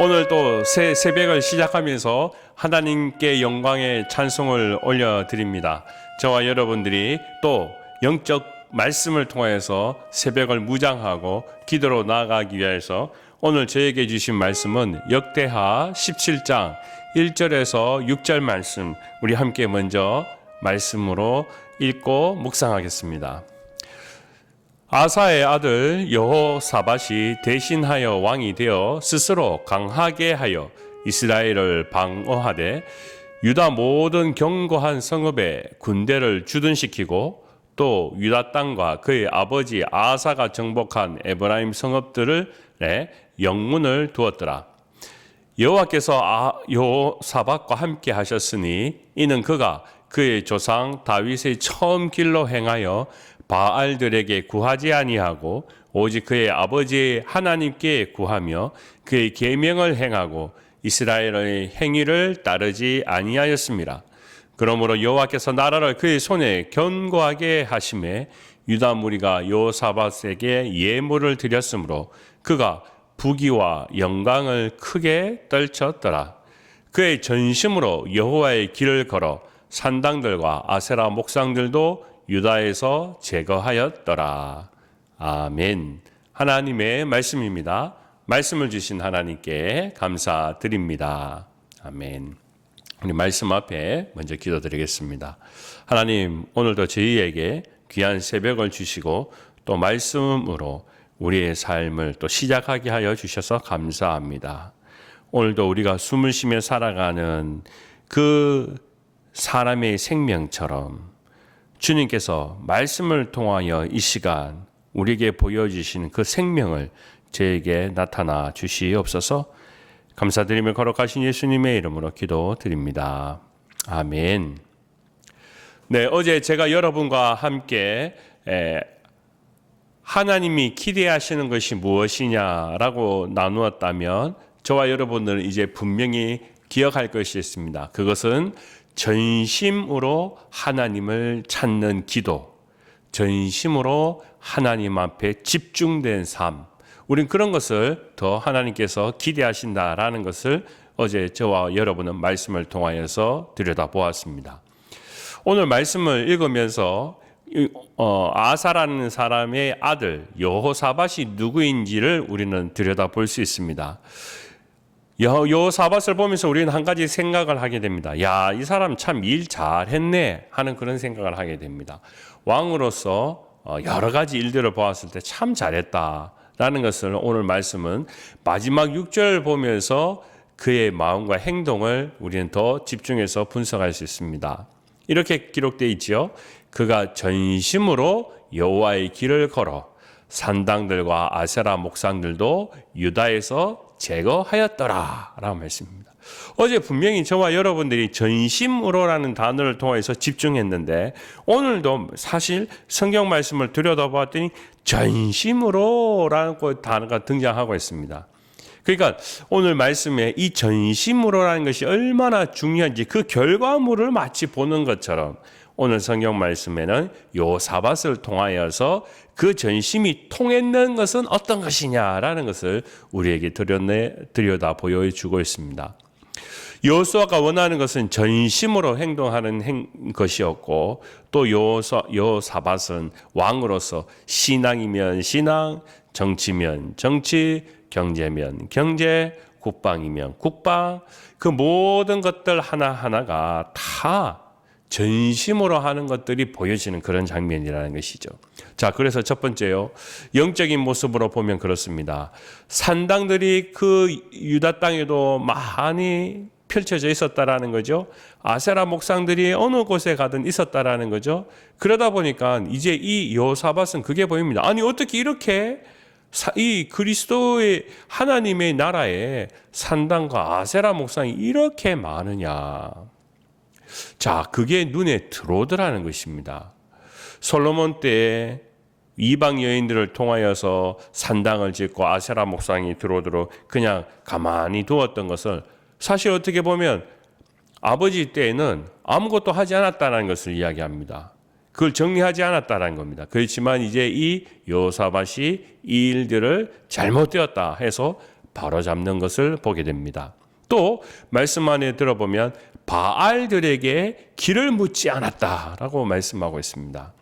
오늘 또 새 새벽을 시작하면서 하나님께 영광의 찬송을 올려드립니다. 저와 여러분들이 또 영적 말씀을 통해서 새벽을 무장하고 기도로 나아가기 위해서 오늘 저에게 주신 말씀은 역대하 17장 1절에서 6절 말씀, 우리 함께 먼저 말씀으로 읽고 묵상하겠습니다. 아사의 아들 여호사밧이 대신하여 왕이 되어 스스로 강하게 하여 이스라엘을 방어하되 유다 모든 견고한 성읍에 군대를 주둔시키고 또 유다 땅과 그의 아버지 아사가 정복한 에브라임 성읍들에 영문을 두었더라. 여호와께서 여호사밧과 함께 하셨으니 이는 그가 그의 조상 다윗의 처음 길로 행하여 바알들에게 구하지 아니하고 오직 그의 아버지 하나님께 구하며 그의 계명을 행하고 이스라엘의 행위를 따르지 아니하였습니다. 그러므로 여호와께서 나라를 그의 손에 견고하게 하심에 유다 무리가 여호사밧에게 예물을 드렸으므로 그가 부귀와 영광을 크게 떨쳤더라. 그의 전심으로 여호와의 길을 걸어 산당들과 아세라 목상들도 유다에서 제거하였더라. 아멘. 하나님의 말씀입니다. 말씀을 주신 하나님께 감사드립니다. 아멘. 우리 말씀 앞에 먼저 기도드리겠습니다. 하나님, 오늘도 저희에게 귀한 새벽을 주시고 또 말씀으로 우리의 삶을 또 시작하게 하여 주셔서 감사합니다. 오늘도 우리가 숨을 쉬며 살아가는 그 사람의 생명처럼 주님께서 말씀을 통하여 이 시간 우리에게 보여주신 그 생명을 저에게 나타나 주시옵소서. 감사드리며 거룩하신 예수님의 이름으로 기도드립니다. 아멘. 네, 어제 제가 여러분과 함께 하나님이 기대하시는 것이 무엇이냐라고 나누었다면 저와 여러분들은 이제 분명히 기억할 것이 있습니다. 그것은 전심으로 하나님을 찾는 기도, 전심으로 하나님 앞에 집중된 삶, 우린 그런 것을 더 하나님께서 기대하신다라는 것을 어제 저와 여러분은 말씀을 통하여서 들여다보았습니다. 오늘 말씀을 읽으면서 아사라는 사람의 아들 여호사밧이 누구인지를 우리는 들여다볼 수 있습니다. 여호사밧을 보면서 우리는 한 가지 생각을 하게 됩니다. 야, 이 사람 참 일 잘했네 하는 그런 생각을 하게 됩니다. 왕으로서 여러 가지 일들을 보았을 때 참 잘했다라는 것을 오늘 말씀은 마지막 6절 보면서 그의 마음과 행동을 우리는 더 집중해서 분석할 수 있습니다. 이렇게 기록되어 있죠. 그가 전심으로 여호와의 길을 걸어 산당들과 아세라 목상들도 유다에서 제거하였더라 라는 말씀입니다. 어제 분명히 저와 여러분들이 전심으로라는 단어를 통해서 집중했는데 오늘도 사실 성경 말씀을 들여다봤더니 전심으로라는 단어가 등장하고 있습니다. 그러니까 오늘 말씀에 이 전심으로라는 것이 얼마나 중요한지 그 결과물을 마치 보는 것처럼 오늘 성경 말씀에는 여호사밧을 통하여서 그 전심이 통했는 것은 어떤 것이냐라는 것을 우리에게 들여다 보여주고 있습니다. 여호수아가 원하는 것은 전심으로 행동하는 것이었고 또 여호사밧은 왕으로서 신앙이면 신앙, 정치면 정치, 경제면 경제, 국방이면 국방, 그 모든 것들 하나하나가 다 전심으로 하는 것들이 보여지는 그런 장면이라는 것이죠. 자, 그래서 첫 번째요. 영적인 모습으로 보면 그렇습니다. 산당들이 그 유다 땅에도 많이 펼쳐져 있었다라는 거죠. 아세라 목상들이 어느 곳에 가든 있었다라는 거죠. 그러다 보니까 이제 이 여호사밧은 그게 보입니다. 아니, 어떻게 이렇게 이 그리스도의 하나님의 나라에 산당과 아세라 목상이 이렇게 많으냐. 자, 그게 눈에 들어오더라는 것입니다. 솔로몬 때에 이방 여인들을 통하여서 산당을 짓고 아세라 목상이 들어오도록 그냥 가만히 두었던 것을 사실 어떻게 보면 아버지 때에는 아무것도 하지 않았다는 것을 이야기합니다. 그걸 정리하지 않았다는 겁니다. 그렇지만 이제 이 여호사밧이 이 일들을 잘못되었다 해서 바로잡는 것을 보게 됩니다. 또 말씀 안에 들어보면 바알들에게 길을 묻지 않았다라고 말씀하고 있습니다.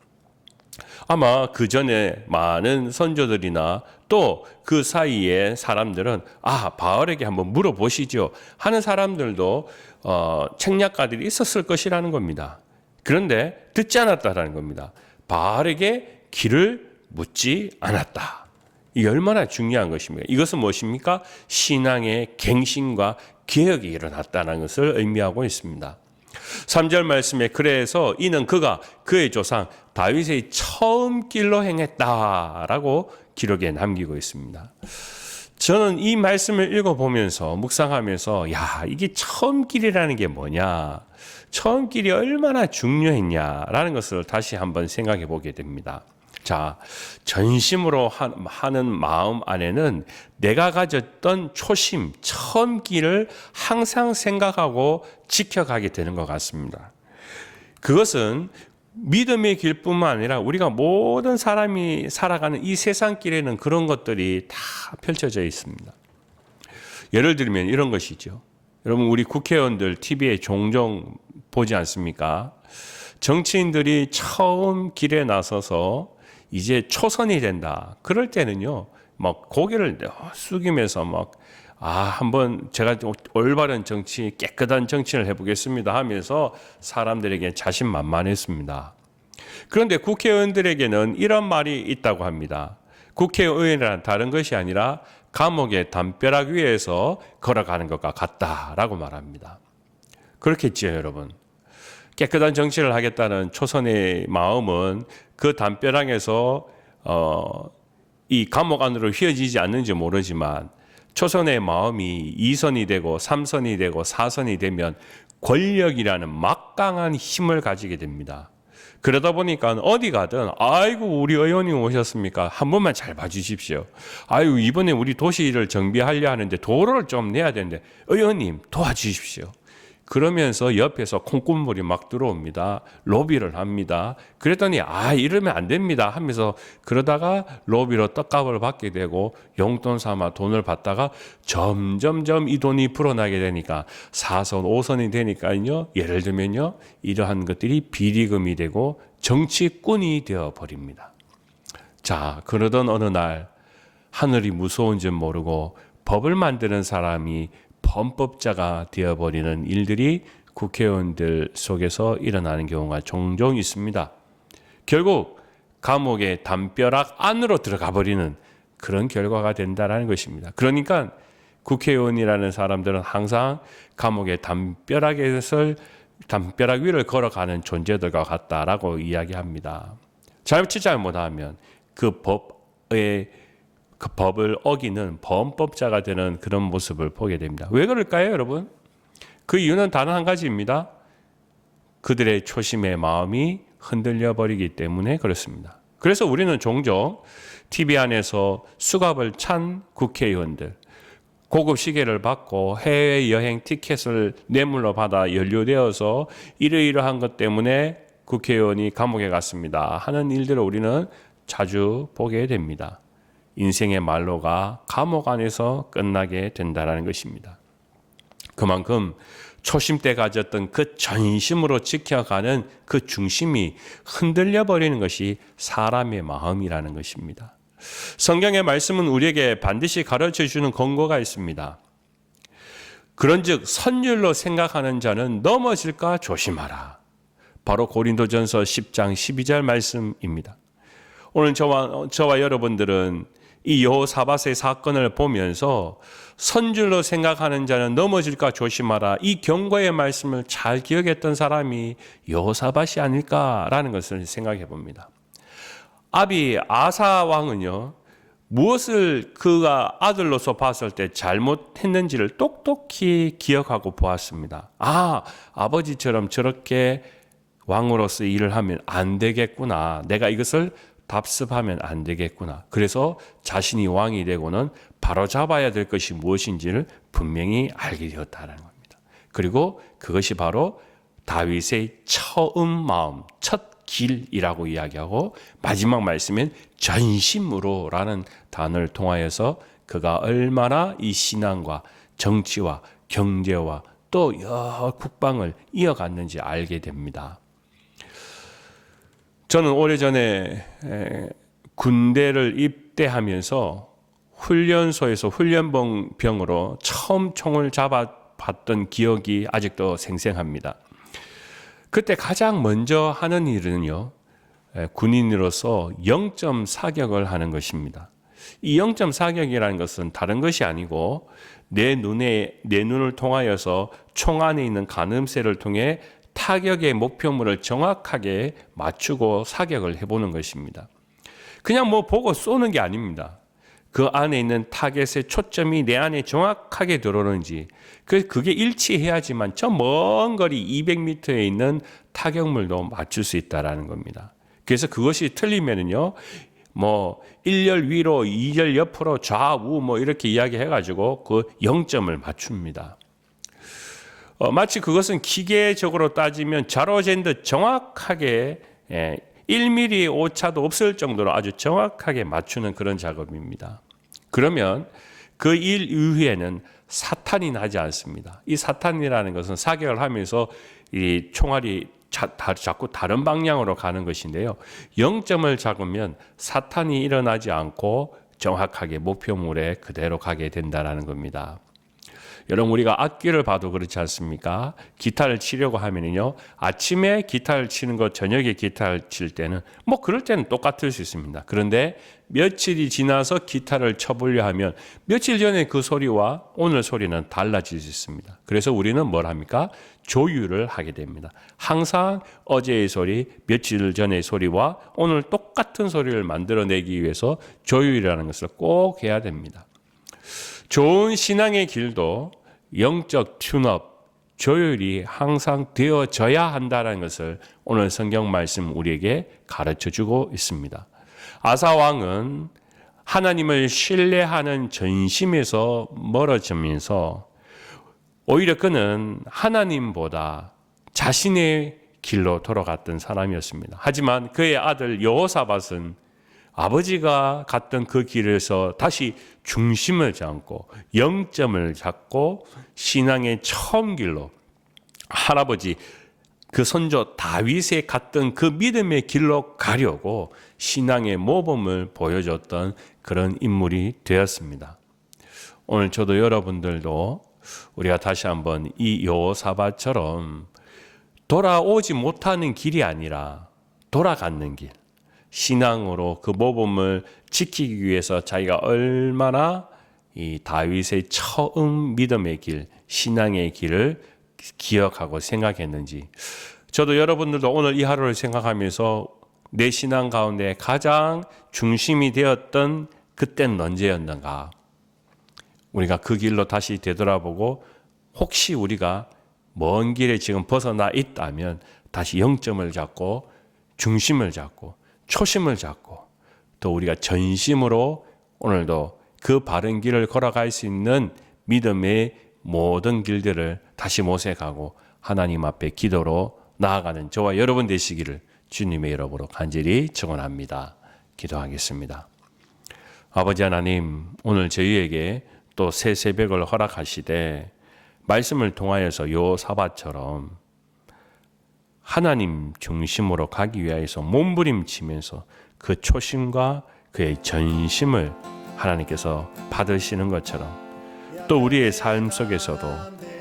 아마 그 전에 많은 선조들이나 또 그 사이에 사람들은 바알에게 한번 물어보시죠 하는 사람들도 책략가들이 있었을 것이라는 겁니다. 그런데 듣지 않았다라는 겁니다. 바알에게 길을 묻지 않았다. 이게 얼마나 중요한 것입니까? 이것은 무엇입니까? 신앙의 갱신과 개혁이 일어났다는 것을 의미하고 있습니다. 3절 말씀에 그래서 이는 그가 그의 조상 다윗의 처음 길로 행했다라고 기록에 남기고 있습니다. 저는 이 말씀을 읽어보면서 묵상하면서 이게 처음 길이라는 게 뭐냐, 처음 길이 얼마나 중요했냐라는 것을 다시 한번 생각해 보게 됩니다. 자, 전심으로 하는 마음 안에는 내가 가졌던 초심, 처음 길을 항상 생각하고 지켜가게 되는 것 같습니다. 그것은 믿음의 길뿐만 아니라 우리가 모든 사람이 살아가는 이 세상 길에는 그런 것들이 다 펼쳐져 있습니다. 예를 들면 이런 것이죠. 여러분, 우리 국회의원들 TV에 종종 보지 않습니까? 정치인들이 처음 길에 나서서 이제 초선이 된다. 그럴 때는요, 막 고개를 숙이면서 한번 제가 올바른 정치, 깨끗한 정치를 해보겠습니다 하면서 사람들에게 자신만만했습니다. 그런데 국회의원들에게는 이런 말이 있다고 합니다. 국회의원이란 다른 것이 아니라 감옥의 담벼락 위에서 걸어가는 것과 같다라고 말합니다. 그렇겠지요, 여러분. 깨끗한 정치를 하겠다는 초선의 마음은 그 담벼락에서 이 감옥 안으로 휘어지지 않는지 모르지만 초선의 마음이 2선이 되고 3선이 되고 4선이 되면 권력이라는 막강한 힘을 가지게 됩니다. 그러다 보니까 어디 가든 아이고 우리 의원님 오셨습니까? 한 번만 잘 봐주십시오. 아이고 이번에 우리 도시를 정비하려 하는데 도로를 좀 내야 되는데 의원님 도와주십시오. 그러면서 옆에서 콩고물이 막 들어옵니다. 로비를 합니다. 그랬더니 이러면 안 됩니다 하면서 그러다가 로비로 떡값을 받게 되고 용돈 삼아 돈을 받다가 점점점 이 돈이 불어나게 되니까 4선, 5선이 되니까요. 예를 들면요. 이러한 것들이 비리금이 되고 정치꾼이 되어버립니다. 자, 그러던 어느 날 하늘이 무서운 줄 모르고 법을 만드는 사람이 범법자가 되어버리는 일들이 국회의원들 속에서 일어나는 경우가 종종 있습니다. 결국 감옥의 담벼락 안으로 들어가 버리는 그런 결과가 된다는 것입니다. 그러니까 국회의원이라는 사람들은 항상 감옥의 담벼락 위를 걸어가는 존재들과 같다라고 이야기합니다. 잘못하면 그 법을 어기는 범법자가 되는 그런 모습을 보게 됩니다. 왜 그럴까요, 여러분? 그 이유는 단 한 가지입니다. 그들의 초심의 마음이 흔들려 버리기 때문에 그렇습니다. 그래서 우리는 종종 TV 안에서 수갑을 찬 국회의원들, 고급 시계를 받고 해외여행 티켓을 뇌물로 받아 연루되어서 이러이러한 것 때문에 국회의원이 감옥에 갔습니다 하는 일들을 우리는 자주 보게 됩니다. 인생의 말로가 감옥 안에서 끝나게 된다는 것입니다. 그만큼 초심 때 가졌던 그 전심으로 지켜가는 그 중심이 흔들려 버리는 것이 사람의 마음이라는 것입니다. 성경의 말씀은 우리에게 반드시 가르쳐 주는 권고가 있습니다. 그런즉 선율로 생각하는 자는 넘어질까 조심하라. 바로 고린도전서 10장 12절 말씀입니다. 오늘 저와 여러분들은 이 여호사밧의 사건을 보면서 선줄로 생각하는 자는 넘어질까 조심하라. 이 경고의 말씀을 잘 기억했던 사람이 여호사밧이 아닐까라는 것을 생각해 봅니다. 아비 아사 왕은요, 무엇을 그가 아들로서 봤을 때 잘못했는지를 똑똑히 기억하고 보았습니다. 아버지처럼 저렇게 왕으로서 일을 하면 안 되겠구나. 내가 이것을 답습하면 안 되겠구나. 그래서 자신이 왕이 되고는 바로잡아야 될 것이 무엇인지를 분명히 알게 되었다는 겁니다. 그리고 그것이 바로 다윗의 처음 마음, 첫 길이라고 이야기하고 마지막 말씀엔 전심으로라는 단어를 통하여서 그가 얼마나 이 신앙과 정치와 경제와 또 국방을 이어갔는지 알게 됩니다. 저는 오래전에 군대를 입대하면서 훈련소에서 훈련병으로 처음 총을 잡아봤던 기억이 아직도 생생합니다. 그때 가장 먼저 하는 일은요, 군인으로서 0점 사격을 하는 것입니다. 이 0점 사격이라는 것은 다른 것이 아니고 내 눈을 통하여서 총 안에 있는 가늠쇠를 통해 타격의 목표물을 정확하게 맞추고 사격을 해보는 것입니다. 그냥 보고 쏘는 게 아닙니다. 그 안에 있는 타겟의 초점이 내 안에 정확하게 들어오는지 그게 일치해야지만 저 먼 거리 200m에 있는 타격물도 맞출 수 있다는 겁니다. 그래서 그것이 틀리면은요, 1열 위로, 2열 옆으로, 좌우 이렇게 이야기해가지고 그 0점을 맞춥니다. 마치 그것은 기계적으로 따지면 자로 잰 듯 정확하게 1mm 오차도 없을 정도로 아주 정확하게 맞추는 그런 작업입니다. 그러면 그 일 이후에는 사탄이 나지 않습니다. 이 사탄이라는 것은 사격을 하면서 이 총알이 자꾸 다른 방향으로 가는 것인데요. 0점을 잡으면 사탄이 일어나지 않고 정확하게 목표물에 그대로 가게 된다는 겁니다. 여러분, 우리가 악기를 봐도 그렇지 않습니까? 기타를 치려고 하면요, 아침에 기타를 치는 것, 저녁에 기타를 칠 때는 그럴 때는 똑같을 수 있습니다. 그런데 며칠이 지나서 기타를 쳐보려 하면 며칠 전에 그 소리와 오늘 소리는 달라질 수 있습니다. 그래서 우리는 뭘 합니까? 조율을 하게 됩니다. 항상 어제의 소리, 며칠 전의 소리와 오늘 똑같은 소리를 만들어내기 위해서 조율이라는 것을 꼭 해야 됩니다. 좋은 신앙의 길도 영적 튠업, 조율이 항상 되어져야 한다는 것을 오늘 성경 말씀 우리에게 가르쳐주고 있습니다. 아사 왕은 하나님을 신뢰하는 전심에서 멀어지면서 오히려 그는 하나님보다 자신의 길로 돌아갔던 사람이었습니다. 하지만 그의 아들 여호사밧은 아버지가 갔던 그 길에서 다시 중심을 잡고 0점을 잡고 신앙의 처음 길로 할아버지 그 선조 다윗에 갔던 그 믿음의 길로 가려고 신앙의 모범을 보여줬던 그런 인물이 되었습니다. 오늘 저도 여러분들도 우리가 다시 한번 이 여호사밧처럼 돌아오지 못하는 길이 아니라 돌아가는 길, 신앙으로 그 모범을 지키기 위해서 자기가 얼마나 이 다윗의 처음 믿음의 길, 신앙의 길을 기억하고 생각했는지, 저도 여러분들도 오늘 이 하루를 생각하면서 내 신앙 가운데 가장 중심이 되었던 그때는 언제였는가, 우리가 그 길로 다시 되돌아보고 혹시 우리가 먼 길에 지금 벗어나 있다면 다시 0점을 잡고 중심을 잡고 초심을 잡고 또 우리가 전심으로 오늘도 그 바른 길을 걸어갈 수 있는 믿음의 모든 길들을 다시 모색하고 하나님 앞에 기도로 나아가는 저와 여러분 되시기를 주님의 이름으로 간절히 축원합니다. 기도하겠습니다. 아버지 하나님, 오늘 저희에게 또 새 새벽을 허락하시되 말씀을 통하여서 여호사밧처럼 하나님 중심으로 가기 위하여서 몸부림치면서 그 초심과 그의 전심을 하나님께서 받으시는 것처럼 또 우리의 삶 속에서도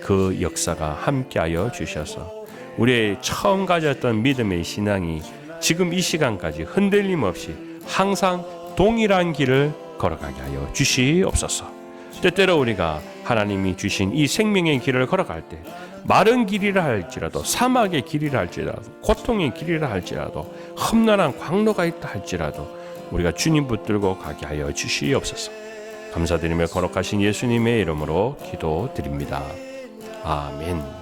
그 역사가 함께하여 주셔서 우리의 처음 가졌던 믿음의 신앙이 지금 이 시간까지 흔들림 없이 항상 동일한 길을 걸어가게 하여 주시옵소서. 때때로 우리가 하나님이 주신 이 생명의 길을 걸어갈 때 마른 길이라 할지라도 사막의 길이라 할지라도 고통의 길이라 할지라도 험난한 광로가 있다 할지라도 우리가 주님 붙들고 가게 하여 주시옵소서. 감사드리며 거룩하신 예수님의 이름으로 기도드립니다. 아멘.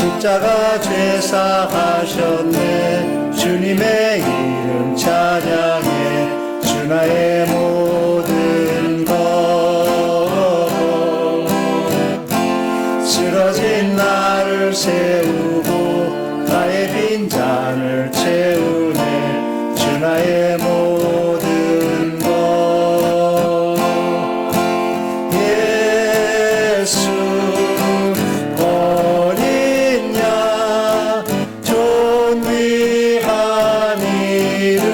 십자가 죄사하셨네. 주님의 이름 찬양해. 주 나의 모든 것. 쓰러진 나를 세우고 나의 빈잔을 채우네. 주 나의 모든 것. 예수 어린 양 존귀한 이름.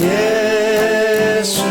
예수